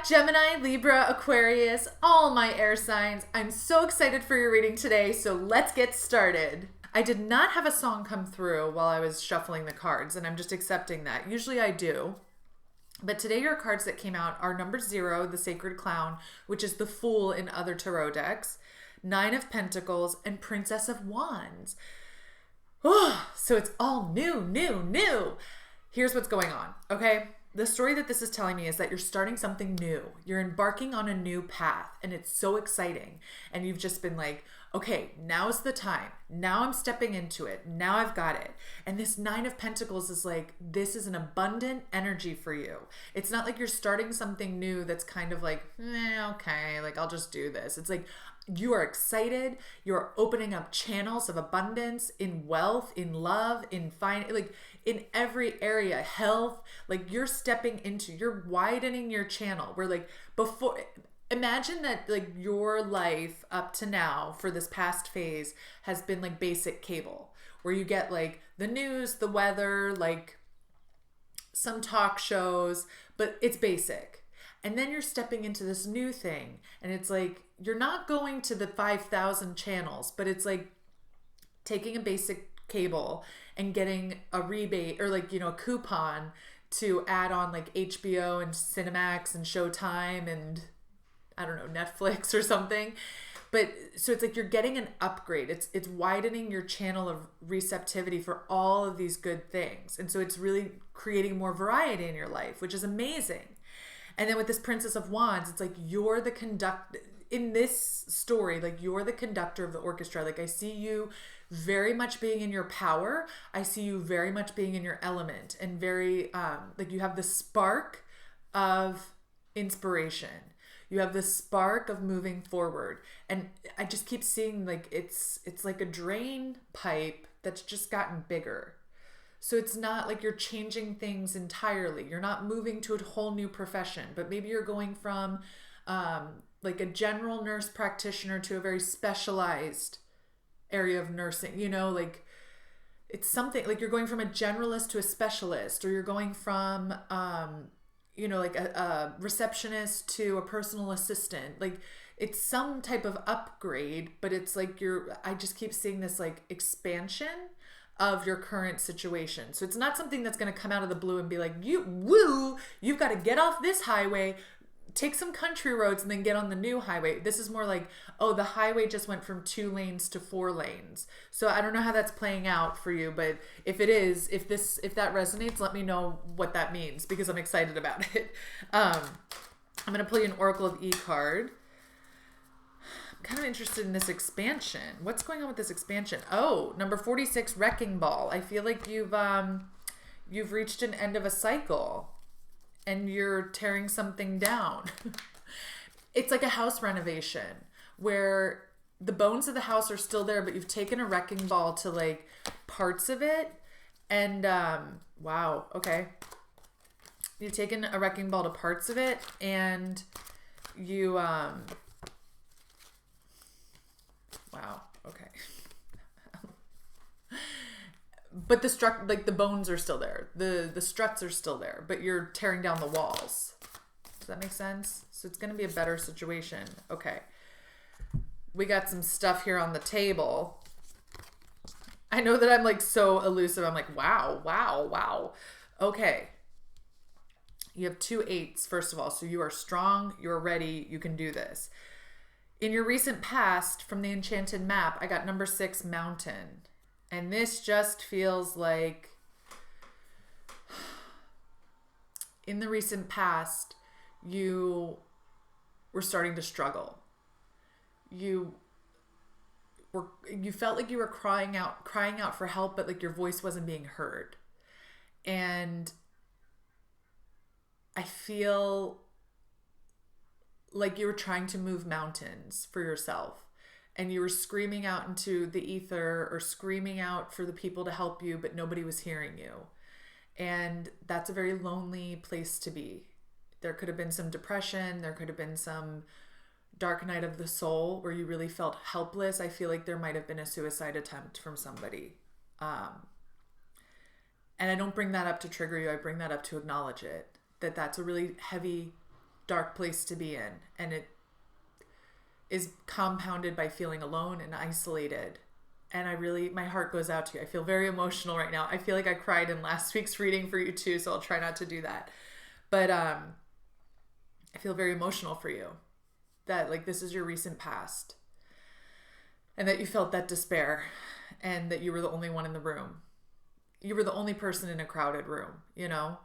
Gemini, Libra, Aquarius, all my air signs. I'm so excited for your reading today, so let's get started. I did not have a song come through while I was shuffling the cards, and I'm just accepting that. Usually I do. But today your cards that came out are number 0, the Sacred Clown, which is the Fool in other tarot decks, 9 of Pentacles, and Princess of Wands. Oh, so it's all new. Here's what's going on, okay? The story that this is telling me is that you're starting something new. You're embarking on a new path, and it's so exciting. And you've just been like, okay, now's the time. Now I'm stepping into it. Now I've got it. And this 9 of Pentacles is like, this is an abundant energy for you. It's not like you're starting something new that's kind of like, okay, like I'll just do this. It's like, you are excited. You're opening up channels of abundance in wealth, in love, in like in every area, health. Like you're widening your channel. Where like before, imagine that like your life up to now for this past phase has been like basic cable, where you get like the news, the weather, like some talk shows, but it's basic. And then you're stepping into this new thing, and it's like you're not going to the 5,000 channels, but it's like taking a basic cable and getting a rebate or like, a coupon to add on like HBO and Cinemax and Showtime and I don't know, Netflix or something. But so it's like you're getting an upgrade. It's widening your channel of receptivity for all of these good things. And so it's really creating more variety in your life, which is amazing. And then with this Princess of Wands, it's like you're the conductor in this story, like you're the conductor of the orchestra. Like I see you very much being in your power. I see you very much being in your element and very like you have the spark of inspiration. You have the spark of moving forward. And I just keep seeing like it's like a drain pipe that's just gotten bigger. So it's not like you're changing things entirely. You're not moving to a whole new profession, but maybe you're going from like a general nurse practitioner to a very specialized area of nursing, like it's something like you're going from a generalist to a specialist, or you're going from, like a receptionist to a personal assistant. Like it's some type of upgrade, but it's like I just keep seeing this like expansion of your current situation. So it's not something that's going to come out of the blue and be like, you've got to get off this highway, take some country roads and then get on the new highway. This is more like, oh, the highway just went from 2 lanes to 4 lanes. So I don't know how that's playing out for you, but if it is, if that resonates, let me know what that means, because I'm excited about it. I'm going to pull you an Oracle of E card. Kind of interested in this expansion. What's going on with this expansion? Oh, number 46, Wrecking Ball. I feel like you've reached an end of a cycle and you're tearing something down. It's like a house renovation where the bones of the house are still there, but you've taken a wrecking ball to like parts of it. And wow, okay. You've taken a wrecking ball to parts of it, and you wow, okay. But the bones are still there. The struts are still there, but you're tearing down the walls. Does that make sense? So it's going to be a better situation. Okay. We got some stuff here on the table. I know that I'm like so elusive. I'm like, wow. Okay. You have 2 8s, first of all. So you are strong. You're ready. You can do this. In your recent past, from the Enchanted Map, I got number 6, Mountain. And this just feels like in the recent past, you were starting to struggle. You felt like you were crying out for help, but like your voice wasn't being heard. And I feel like you were trying to move mountains for yourself. And you were screaming out into the ether or screaming out for the people to help you, but nobody was hearing you. And that's a very lonely place to be. There could have been some depression. There could have been some dark night of the soul where you really felt helpless. I feel like there might have been a suicide attempt from somebody. And I don't bring that up to trigger you. I bring that up to acknowledge it. That's a really heavy dark place to be in. And it is compounded by feeling alone and isolated. And my heart goes out to you. I feel very emotional right now. I feel like I cried in last week's reading for you too, so I'll try not to do that. But I feel very emotional for you, that like this is your recent past, and that you felt that despair, and that you were the only one in the room. You were the only person in a crowded room, you know?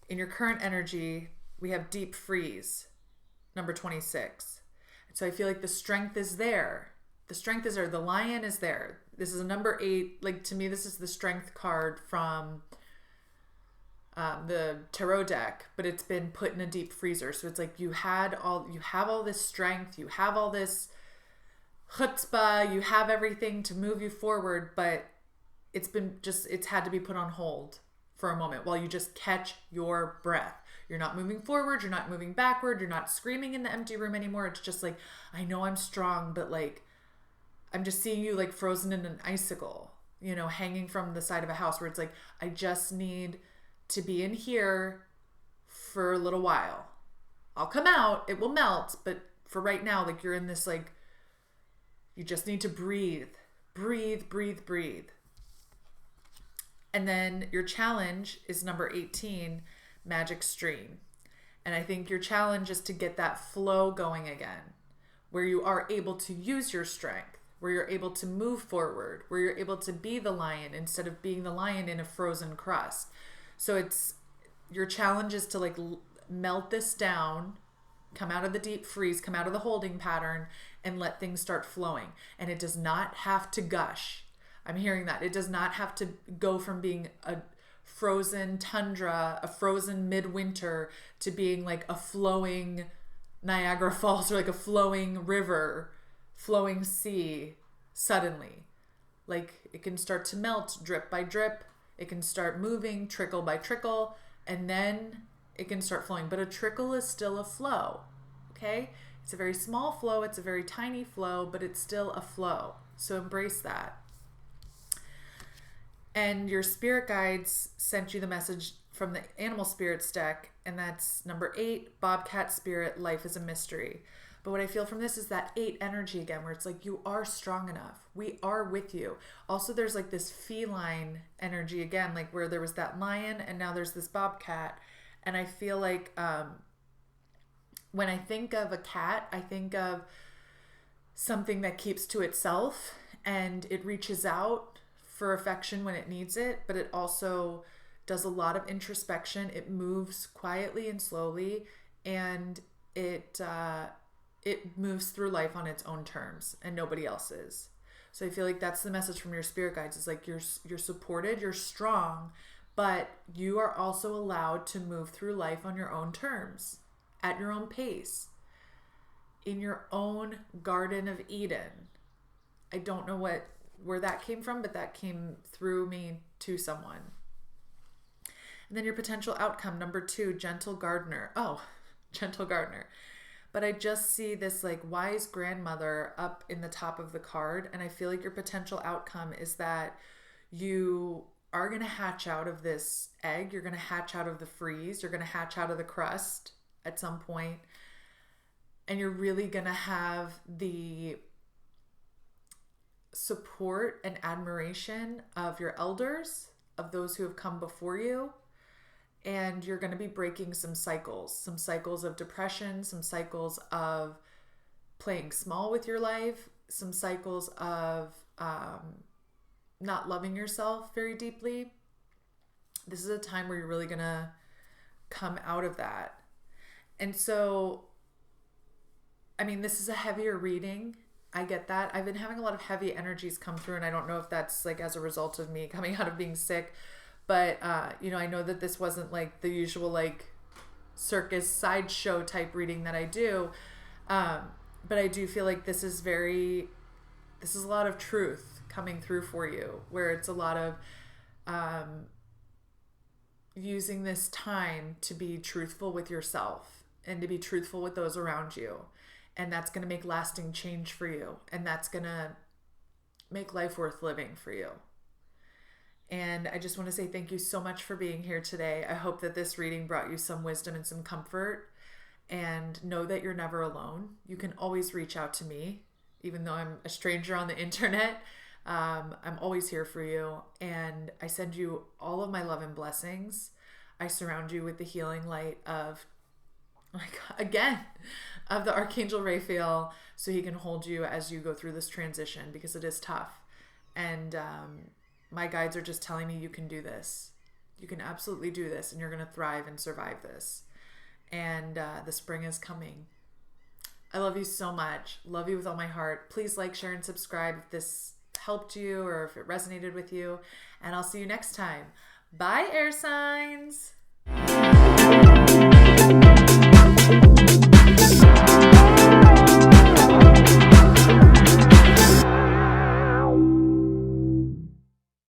In your current energy, we have deep freeze, number 26. And so I feel like the strength is there. The strength is there. The lion is there. This is a number 8. Like, to me, this is the strength card from the tarot deck, but it's been put in a deep freezer. So it's like you have all this strength, you have all this chutzpah, you have everything to move you forward, but it's had to be put on hold for a moment while you just catch your breath. You're not moving forward, you're not moving backward, you're not screaming in the empty room anymore. It's just like, I know I'm strong, but like, I'm just seeing you like frozen in an icicle, you know, hanging from the side of a house, where it's like, I just need to be in here for a little while. I'll come out, it will melt, but for right now, like, you're in this, like, you just need to breathe. And then your challenge is number 18, magic stream. And I think your challenge is to get that flow going again, where you are able to use your strength, where you're able to move forward, where you're able to be the lion instead of being the lion in a frozen crust. So it's your challenge is to like melt this down, come out of the deep freeze, come out of the holding pattern, and let things start flowing. And it does not have to gush. I'm hearing that. It does not have to go from being a frozen tundra, a frozen midwinter, to being like a flowing Niagara Falls, or like a flowing river, flowing sea suddenly. Like, it can start to melt drip by drip. It can start moving trickle by trickle, and then it can start flowing. But a trickle is still a flow, okay? It's a very small flow. It's a very tiny flow, but it's still a flow. So embrace that. And your spirit guides sent you the message from the Animal Spirits deck, and that's number 8, Bobcat Spirit, Life is a Mystery. But what I feel from this is that 8 energy again, where it's like, you are strong enough. We are with you. Also, there's like this feline energy again, like where there was that lion and now there's this bobcat. And I feel like when I think of a cat, I think of something that keeps to itself and it reaches out for affection when it needs it, but it also does a lot of introspection. It moves quietly and slowly, and it moves through life on its own terms and nobody else's. So I feel like that's the message from your spirit guides. It's like you're supported, you're strong, but you are also allowed to move through life on your own terms, at your own pace, in your own Garden of Eden. I don't know where that came from, but that came through me to someone. And then your potential outcome, number 2, Gentle Gardener. Oh, Gentle Gardener. But I just see this like wise grandmother up in the top of the card. And I feel like your potential outcome is that you are going to hatch out of this egg. You're going to hatch out of the freeze. You're going to hatch out of the crust at some point. And you're really going to have the support and admiration of your elders, of those who have come before you. And you're going to be breaking some cycles of depression, some cycles of playing small with your life, some cycles of not loving yourself very deeply. This is a time where you're really going to come out of that. And so, I mean, this is a heavier reading. I get that. I've been having a lot of heavy energies come through, and I don't know if that's like as a result of me coming out of being sick. But, you know, I know that this wasn't like the usual like circus sideshow type reading that I do. But I do feel like this is a lot of truth coming through for you, where it's a lot of using this time to be truthful with yourself and to be truthful with those around you. And that's going to make lasting change for you. And that's going to make life worth living for you. And I just want to say thank you so much for being here today. I hope that this reading brought you some wisdom and some comfort. and know that you're never alone. You can always reach out to me, even though I'm a stranger on the internet. I'm always here for you, and I send you all of my love and blessings. I surround you with the healing light of, again, of the Archangel Raphael, so he can hold you as you go through this transition, because it is tough. And my guides are just telling me you can do this. You can absolutely do this, and you're going to thrive and survive this. And the spring is coming. I love you so much. Love you with all my heart. Please like, share, and subscribe if this helped you or if it resonated with you. And I'll see you next time. Bye, air signs.